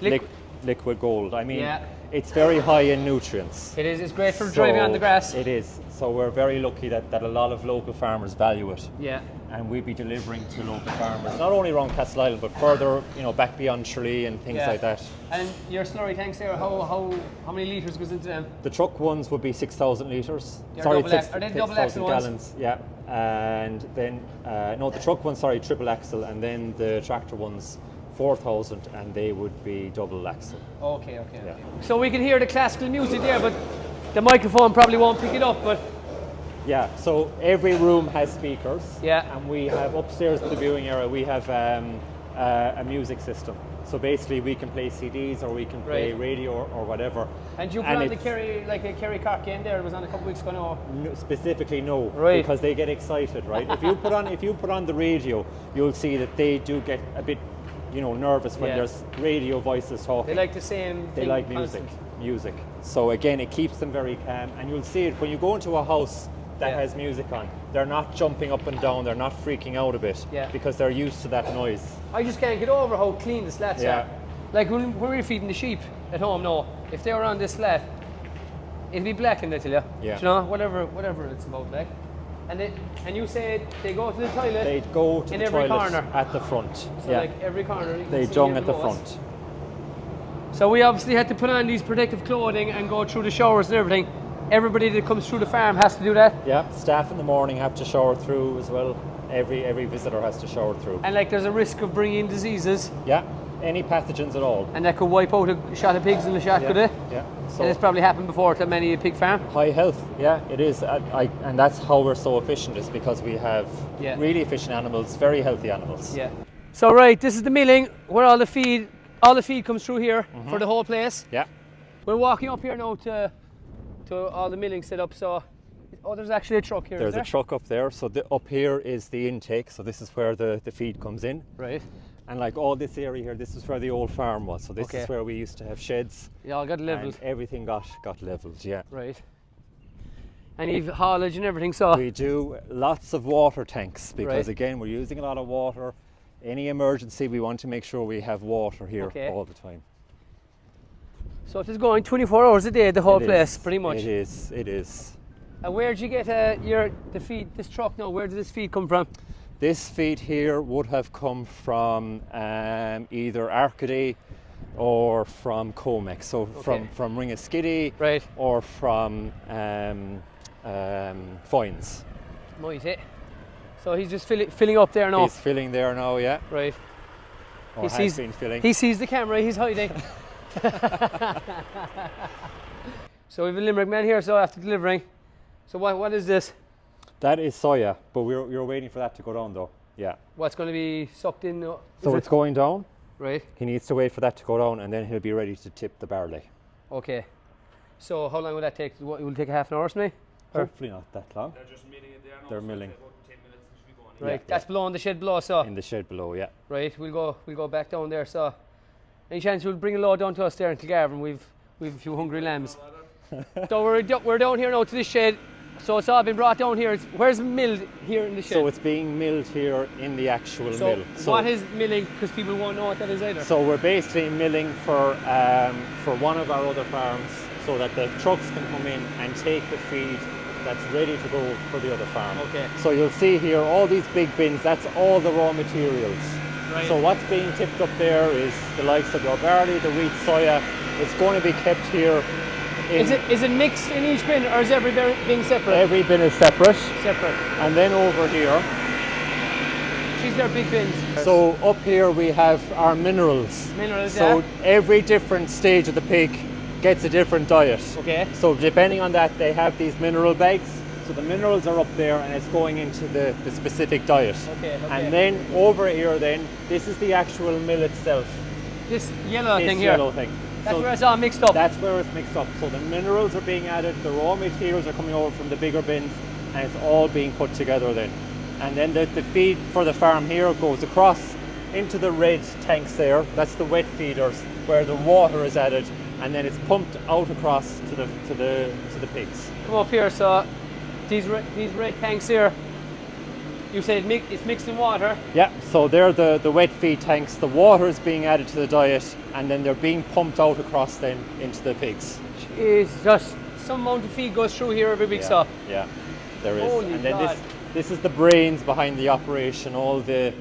Liq- Liquid gold. I mean, Yeah. it's very high in nutrients. It is. It's great for driving on the grass. It is. So we're very lucky that a lot of local farmers value it. Yeah. And we'll be delivering to local farmers, not only around Castle Island, but further, back beyond Tralee and things Yeah. like that. And your slurry tanks there, how many litres goes into them? The truck ones would be 6,000 litres. They're Sorry, double are they double 6,000 axle ones? gallons. Yeah. And then, no, the truck ones, sorry, triple axle, and then the tractor ones, 4,000, and they would be double axle. Okay. Yeah. So we can hear the classical music there, but the microphone probably won't pick it up, but Yeah, so every room has speakers. Yeah. And we have upstairs in the viewing area, we have a music system. So basically we can play CDs or we can play Right. radio or whatever. and you put on the it's- Kerry, like a Kerry Cork in there, it was on a couple of weeks ago now. No, specifically, no, Right. because they get excited, right? if you put on the radio, you'll see that they do get a bit, nervous when Yeah. there's radio voices talking. They like the same They thing like music, constant. So again, it keeps them very calm, and you'll see it when you go into a house that Yeah. has music on. They're not jumping up and down. They're not freaking out a bit Yeah. because they're used to that noise. I just can't get over how clean the slats Yeah. are. Like when we're feeding the sheep at home now, if they were on this slat, it'd be blackened, I tell you. Yeah. Do you know, whatever it's about, like. And you say they go to the toilet. They go to in the every toilet corner. at the front. So like every corner. You can They see dung here at the below us. front. So we obviously had to put on these protective clothing and go through the showers and everything. everybody that comes through the farm has to do that? Yeah, staff in the morning have to shower through as well. Every visitor has to shower through. And like there's a risk of bringing in diseases, Yeah, any pathogens at all. and that could wipe out a shot of pigs in the shack, could it? Yeah. So And it's probably happened before to many a pig farm. high health, yeah, it is. And that's how we're so efficient, is because we have Yeah. really efficient animals, very healthy animals. Yeah. So right, this is the milling where all the feed comes through here for the whole place. Yeah. We're walking up here now to all the milling set up. So, there's actually a truck here. There's is there? a truck up there. So up here is the intake. So this is where the feed comes in. Right. And like all this area here, this is where the old farm was. So this Okay. is where we used to have sheds. Yeah, all got leveled. And everything got leveled, yeah. Right. And you've haulage and everything. So We do lots of water tanks because Right. again, we're using a lot of water. Any emergency, we want to make sure we have water here Okay. all the time. So it is going 24 hours a day, the whole It place, is, pretty much. It is, it is. And where did you get the feed? This truck now. Where did this feed come from? This feed here would have come from either Arcady or from Comex. So Okay. from Ringaskiddy Right. or from Foynes. Might it? So he's just filling up there now. He's filling there now, yeah. Right. Or He has sees- been filling. He sees the camera. He's hiding. So we have a Limerick man here. So after delivering, so what is this? That is soya, but you're waiting for that to go down though. Yeah. What's going to be sucked in? So it's going down. right. He needs to wait for that to go down and then he'll be ready to tip the barley. Okay. So how long will that take? It will take a half an hour, maybe? Or- Hopefully not that long. They're just milling it there now. They're so milling. it's about 10 minutes and it should be going. Right. Yeah. That's below in the shed below. So In the shed below, yeah. right. We'll go back down there. So any chance you'll bring a load down to us there in Kilgarvan? We've a few hungry lambs. So we're down here now to this shed. So it's all been brought down here. Where's milled here in the shed? So it's being milled here in the actual So mill. what is milling? Because people won't know what that is either. So we're basically milling for one of our other farms, so that the trucks can come in and take the feed that's ready to go for the other farm. Okay. So you'll see here all these big bins. That's all the raw materials. Right. So what's being tipped up there is the likes of your barley, the wheat, soya. It's going to be kept here. Is it mixed in each bin, or is every bin separate? Every bin is separate, Separate. and then over here. These are big bins. So up here we have our minerals. Minerals, So yeah. every different stage of the pig gets a different diet. Okay. So depending on that, they have these mineral bags. So the minerals are up there and it's going into the specific diet. Okay. And then over here then, this is the actual mill itself. This yellow This thing here. yellow thing. That's So where it's all mixed up. that's where it's mixed up. So the minerals are being added, the raw materials are coming over from the bigger bins, and it's all being put together then. And then the feed for the farm here goes across into the red tanks there. That's the wet feeders where the water is added, and then it's pumped out across to the pigs. Come up here. So these red tanks here. You said it's mixed in water. Yeah, so they're the wet feed tanks. The water is being added to the diet, and then they're being pumped out across then into the pigs. It's just some amount of feed goes through here every week. Yeah, So yeah, there is. Holy and then God. this is the brains behind the operation. All the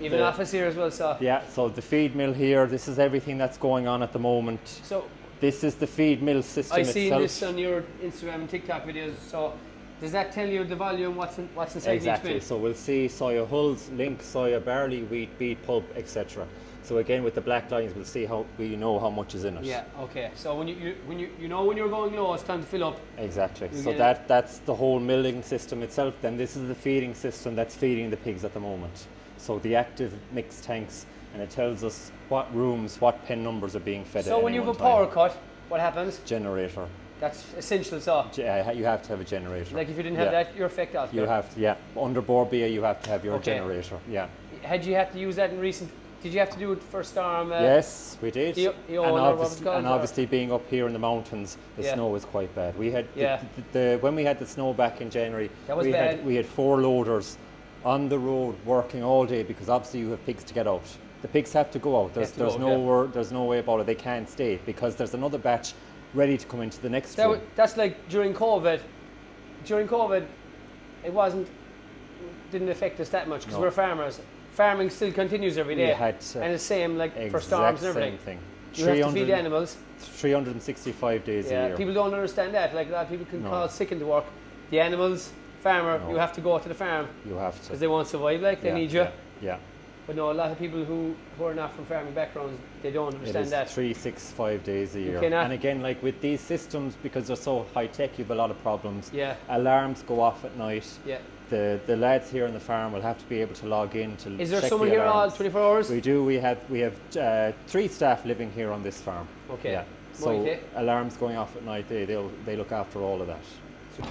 even the- office here as well. So Yeah, so the feed mill here, this is everything that's going on at the moment. so This is the feed mill system I itself. seen this on your Instagram and TikTok videos. So does that tell you the volume? What's inside Exactly, each bin? so we'll see soya hulls, link, soya, barley, wheat, beet, pulp, etc. So again, with the black lines, we'll see how we know how much is in it. Yeah. Okay. So when you know when you're going low, it's time to fill up. Exactly. You So get that's the whole milling system itself. Then this is the feeding system that's feeding the pigs at the moment. So the active mix tanks, and it tells us what rooms, what pen numbers are being fed. So at when any you have one a power time. cut, what happens? Generator. That's essential. So You have to have a generator. like if you didn't have Yeah. that, you're affected. You have to, yeah. Under Borbia, you have to have your Okay. generator. Yeah. Had you had to use that in recent? Did you have to do it for storm? Yes, we did. Eola, and what was it called, or- obviously, being up here in the mountains, the Yeah. snow is quite bad. We had Yeah. when we had the snow back in January. That was we bad. had 4 loaders on the road working all day because obviously you have pigs to get out. The pigs have to go out. There's to go out, there's no way about it. They can't stay because there's another batch ready to come into the next room. That's like during COVID. During COVID, didn't affect us that much because No. we're farmers. Farming still continues every We day, had, and the same like for Exact storms and everything. same thing. You have to feed the animals. 365 days a Yeah, year. people don't understand that. Like a lot of people can call sick into work. The animals, farmer, you have to go to the farm You have to. because they won't survive. Like they need you. Yeah. But no, a lot of people who are not from farming backgrounds, they don't It understand is that. 365 days a year. cannot- And again, like with these systems, because they're so high tech, you have a lot of problems. Yeah. Alarms go off at night. Yeah. The lads here on the farm will have to be able to log in to Is there check someone the here all alarms. 24 hours? We do. We have 3 staff living here on this farm. Okay. Yeah. So Right, eh? alarms going off at night, they look after all of that.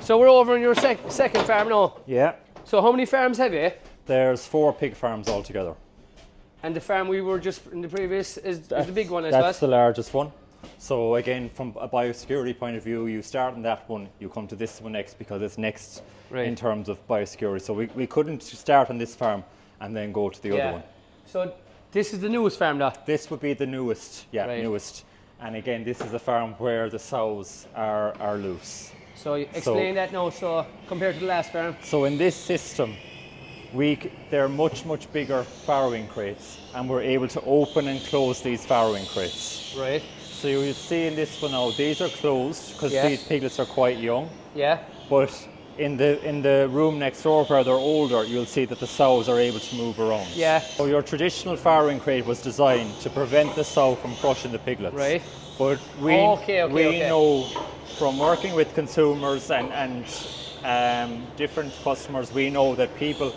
So we're over in your second farm now. Yeah. So how many farms have you? There's 4 pig farms altogether. And the farm we were just in the previous is the big one, I That's the suppose. largest one. So again, from a biosecurity point of view, you start on that one, you come to this one next because it's next Right. in terms of biosecurity. So we couldn't start on this farm and then go to the other one. So this is the newest farm now. This would be the newest, Right. newest. And again, this is a farm where the sows are loose. So you explain that now. So compared to the last farm. So in this system, they're much bigger farrowing crates, and we're able to open and close these farrowing crates. Right. So you will see in this one now, these are closed because Yeah. these piglets are quite young. Yeah. But in the room next door where they're older, you'll see that the sows are able to move around. Yeah. So your traditional farrowing crate was designed to prevent the sow from crushing the piglets. Right. But we Okay. know from working with consumers and different customers, we know that people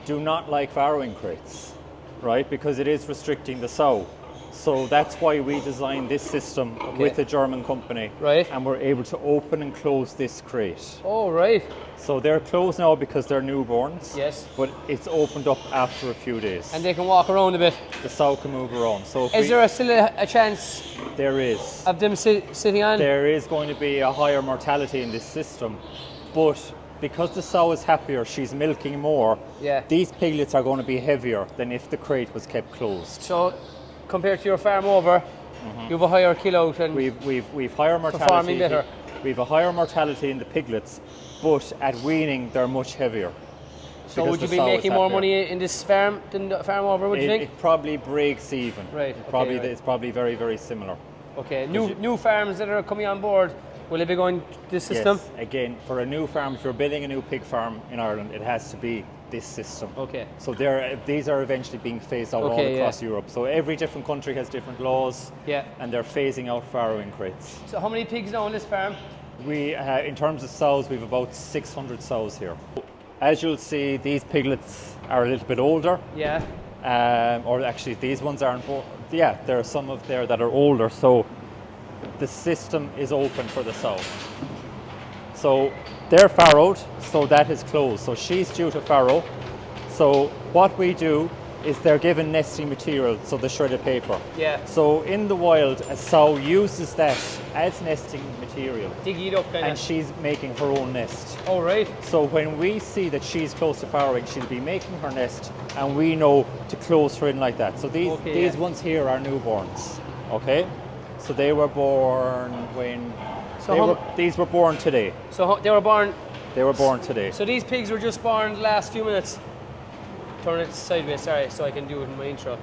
do not like farrowing crates, right? Because it is restricting the sow. So that's why we designed this system with a German company. Right. And we're able to open and close this crate. Oh, right. So they're closed now because they're newborns. Yes. But it's opened up after a few days. And they can walk around a bit. the sow can move around. So if Is there still a chance there is. of them sitting on? There is going to be a higher mortality in this system, but because the sow is happier, she's milking more. Yeah. These piglets are going to be heavier than if the crate was kept closed. So compared to your farm over, you have a higher kill out and We've higher mortality. Performing better. We've a higher mortality in the piglets, but at weaning they're much heavier. so because would you the be sow is making more happier. money in this farm than the farm over, would you think? It probably breaks even. Right, It okay, probably right. it's probably very, very similar. Okay, new farms that are coming on board, will they be going this system? Yes. Again, for a new farm, if you're building a new pig farm in Ireland, it has to be this system. Okay. So these are eventually being phased out all Okay, across Europe. So every different country has different laws. Yeah. And they're phasing out farrowing crates. So how many pigs now on this farm? We, in terms of sows, we've about 600 sows here. As you'll see, these piglets are a little bit older. Yeah. Or actually, these ones aren't. Yeah, there are some of there that are older. So the system is open for the sow. So they're farrowed, so that is closed. So she's due to farrow. So what we do is they're given nesting material, so the shredded paper. Yeah. So in the wild, a sow uses that as nesting material, Dig it up kind and of. she's making her own nest. Oh, right. So when we see that she's close to farrowing, she'll be making her nest, and we know to close her in like that. So these Okay, these yeah. ones here are newborns, okay? So they were born when these were born today. So they were born. They were born today. So these pigs were just born the last few minutes. Turn it sideways, sorry, so I can do it in my intro.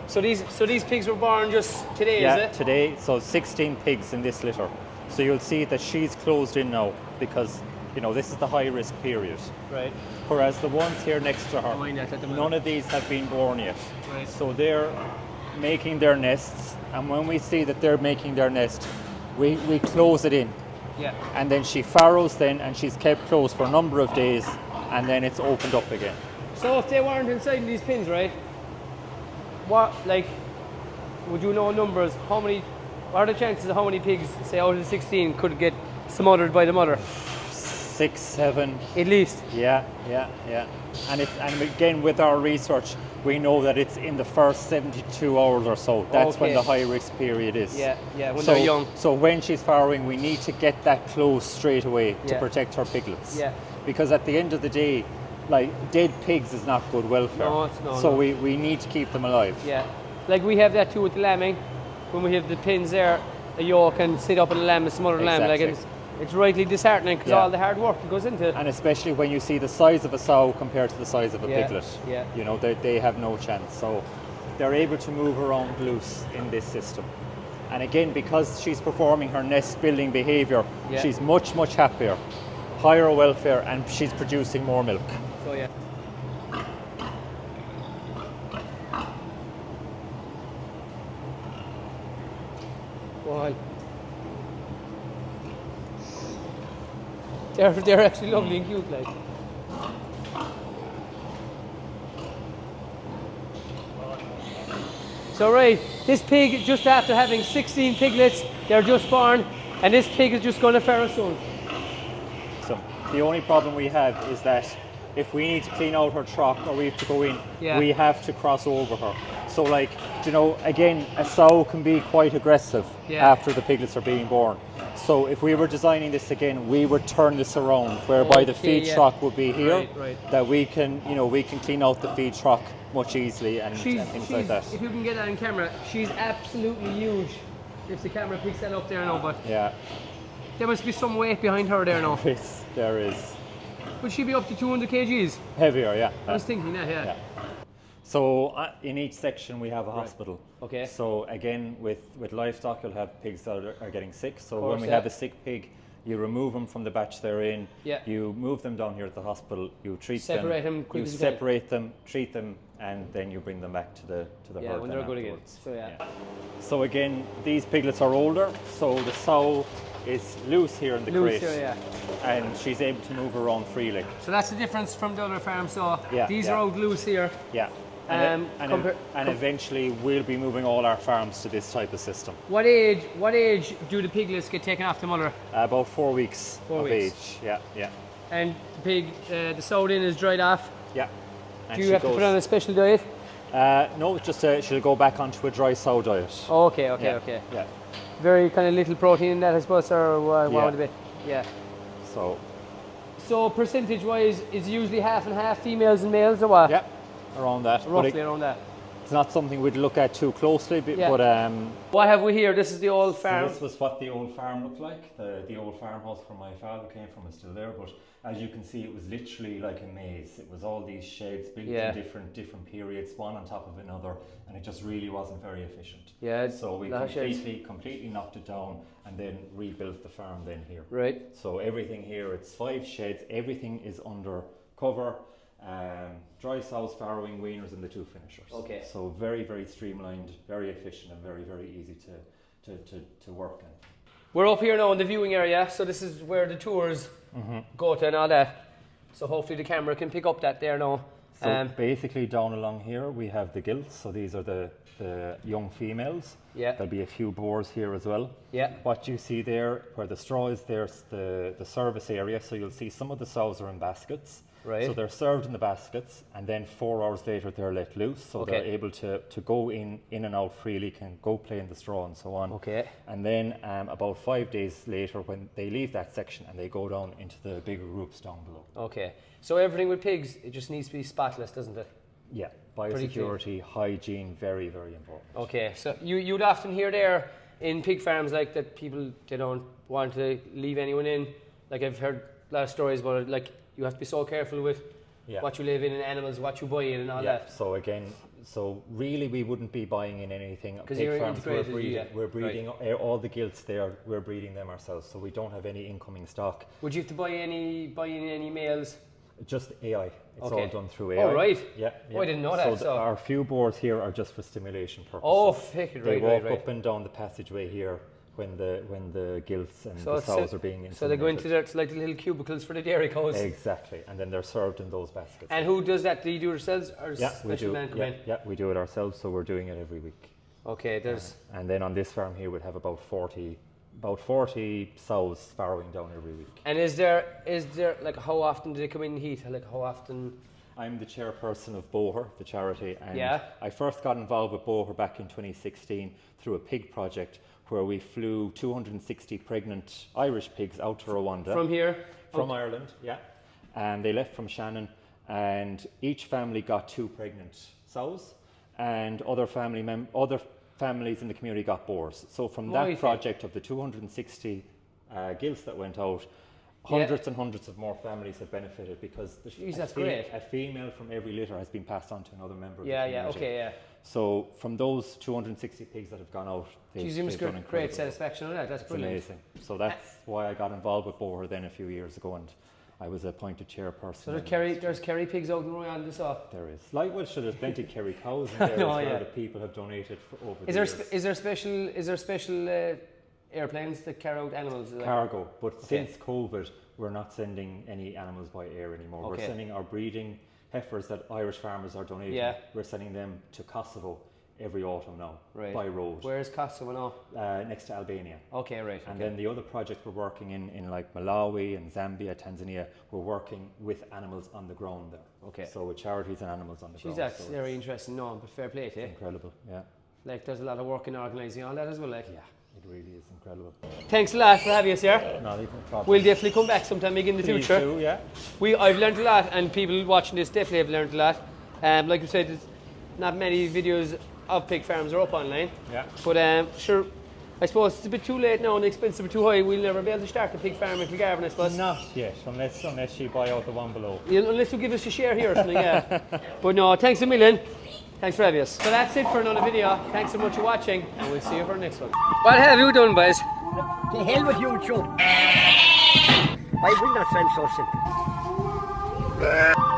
So these pigs were born just today, Yeah, is it? today. So 16 pigs in this litter. So you'll see that she's closed in now because this is the high risk period. Right. Whereas the ones here next to her, Mind that at the none moment. of these have been born yet. Right. So they're making their nests, and when we see that they're making their nest, we close it in. Yeah. And then she farrows then, and she's kept closed for a number of days, and then it's opened up again. So if they weren't inside these pins, right? Would you know numbers? What are the chances of how many pigs, say out of the 16, could get smothered by the mother? 6, 7, At least. yeah. And again, with our research, we know that it's in the first 72 hours or so. That's when Okay. the high risk period is. Yeah, when they're young. So when she's farrowing, we need to get that close straight away to Yeah. protect her piglets. Yeah. Because at the end of the day, like dead pigs is not good welfare. No, it's not, So no. we need to keep them alive. Yeah. Like we have that too with the lambing. When we have the pins there, a yoke can sit up in a lamb and smother a lamb. Like Exactly. it's rightly disheartening because Yeah. all the hard work that goes into it. And especially when you see the size of a sow compared to the size of a Yeah, piglet. yeah. They have no chance. So they're able to move around loose in this system. And again, because she's performing her nest building behaviour, Yeah. she's much, much happier, higher welfare, and she's producing more milk. So yeah. Wow. They're actually lovely and cute, like. So right, this pig, just after having 16 piglets, they're just born, and this pig is just going to farrow soon. So the only problem we have is that if we need to clean out her trough or we have to go in, Yeah. we have to cross over her. So like, you know, again, a sow can be quite aggressive Yeah. after the piglets are being born. So if we were designing this again, we would turn this around, whereby the Okay, feed yeah. trough would be here, Right. that we can, you know, we can clean out the feed trough much easily and things like that. If you can get that on camera, she's absolutely huge. If the camera picks that up there now, but Yeah, there must be some weight behind her there now. there is Would she be up to 200 kgs? heavier, yeah. I was thinking that, yeah. Yeah. So in each section we have a hospital. Okay. So again, with livestock, you'll have pigs that are getting sick. So course, when we yeah. have a sick pig, you remove them from the batch they're in. Yeah. You move them down here at the hospital. You treat Separate them them. quick You as you can. separate them, treat them, and then you bring them back to the Yeah, herd when then they're good again. afterwards. So yeah. So again, these piglets are older. So the sow is loose here in the Loose crate, here, yeah. and she's able to move around freely. So that's the difference from the other farm. So Yeah, these yeah. are out loose here. Yeah. And eventually we'll be moving all our farms to this type of system. What age do the piglets get taken off the mother? About 4 weeks 4 of weeks. age. Yeah, yeah, And the pig, the sowed in is dried off. yeah. And Do you she have to put on a special diet? No, just she'll go back onto a dry sow diet. Oh, okay, okay, yeah, okay. Yeah. Very kind of little protein in that, I suppose, or what Yeah. would it be? Yeah. So So percentage-wise, is usually half and half females and males, or what? yeah, around that. But Roughly around that. it's not something we'd look at too closely. But, Yeah. What have we here? This is the old farm. This was what the old farm looked like. The old farmhouse where my father came from is still there, but as you can see, it was literally like a maze. It was all these sheds built Yeah. in different periods, one on top of another, and it just really wasn't very efficient. Yeah, So we lot of sheds. completely knocked it down and then rebuilt the farm then here. Right. So everything here, it's 5 sheds. Everything is under cover. Dry sows, farrowing, weaners, and the 2 finishers. Okay. So very, very streamlined, very efficient, and very, very easy to work in. We're up here now in the viewing area, so this is where the tours go to and all that. So hopefully the camera can pick up that there now. So basically down along here we have the gilts. So these are the young females. Yeah. There'll be a few boars here as well. Yeah. What you see there, where the straw is, there's the service area. So you'll see some of the sows are in baskets. Right. So they're served in the baskets, and then 4 hours later they're let loose. So Okay. they're able to go in and out freely, can go play in the straw and so on. Okay. And then about 5 days later, when they leave that section and they go down into the bigger groups down below. Okay. So everything with pigs, it just needs to be spotless, doesn't it? Yeah, Pretty clean. biosecurity, hygiene, very, very important. Okay. So you'd often hear there in pig farms like that people, they don't want to leave anyone in. Like I've heard a lot of stories about it, like you have to be so careful with Yeah. what you live in and animals, what you buy in and all Yeah, that. so again, so really we wouldn't be buying in anything. 'Cause Pig you're farms, integrated, yeah. we're breeding all the gilts there, we're breeding them ourselves, so we don't have any incoming stock. Would you have to buy in any males? Just AI, it's Okay. all done through AI. Oh, right. Yeah, Oh, I didn't know that, so- our few boards here are just for stimulation purposes. Oh, right, They right, walk right. up and down the passageway here when the gilts and So the it's sows are being inseminated. So they go into there, it's like the little cubicles for the dairy cows. Exactly, and then they're served in those baskets. And who does that? Do you do it yourselves or Yeah, we special do. man come Yeah, in? yeah, we do it ourselves, so we're doing it every week. Okay, there's And then on this farm here, we'd have about 40 sows farrowing down every week. and is there like how often do they come in heat? Like how often? I'm the chairperson of Boher, the charity, and Yeah. I first got involved with Boher back in 2016 through a pig project where we flew 260 pregnant Irish pigs out to Rwanda. From here? From Ireland, yeah. And they left from Shannon, and each family got 2 pregnant sows, and other families in the community got boars. So from that Right. project of the 260 gilts that went out, hundreds and hundreds of more families have benefited because Jeez, that's great. a female from every litter has been passed on to another member of Yeah, the yeah, community. okay, yeah. So from those 260 pigs that have gone out, Geez, you must they've get done great incredible. satisfaction on that. That's It's brilliant. amazing. So that's why I got involved with Boher then a few years ago, and I was appointed chairperson. So there's Kerry pigs out in Royan this off. There is. Like, well, sure, there's plenty of Kerry cows in there know, as well yeah. that people have donated for over Is the there years. is there special airplanes that carry out animals? Like- Cargo, but since COVID, we're not sending any animals by air anymore. Okay. We're sending our breeding heifers that Irish farmers are donating. Yeah. We're sending them to Kosovo every autumn now, Right. by road, Where's Kosovo now? next to Albania. Okay, right. And Okay. then the other projects we're working in like Malawi and Zambia, Tanzania, we're working with animals on the ground there. Okay. So with charities and animals on the Jeez, ground. that's so very it's interesting. No, but fair play to you. incredible. Yeah. Like, there's a lot of work in organising all that as well. Like, Yeah, it really is incredible. thanks a lot for having us here. Not even a problem. We'll definitely come back sometime again in the Please future. do, yeah. I've learned a lot, and people watching this definitely have learned a lot. Like you said, there's not many videos of pig farms are up online. Yeah. But sure, I suppose it's a bit too late now and the expenses are too high. We'll never be able to start a pig farm in Kilgarvan, I suppose. Not yet, unless you buy out the one below. Unless you give us a share here or something, yeah. But no, thanks a million. Thanks for having us. So that's it for another video. Thanks so much for watching, and we'll see you for the next one. What have you done, boys? To hell with YouTube. I will not censor it.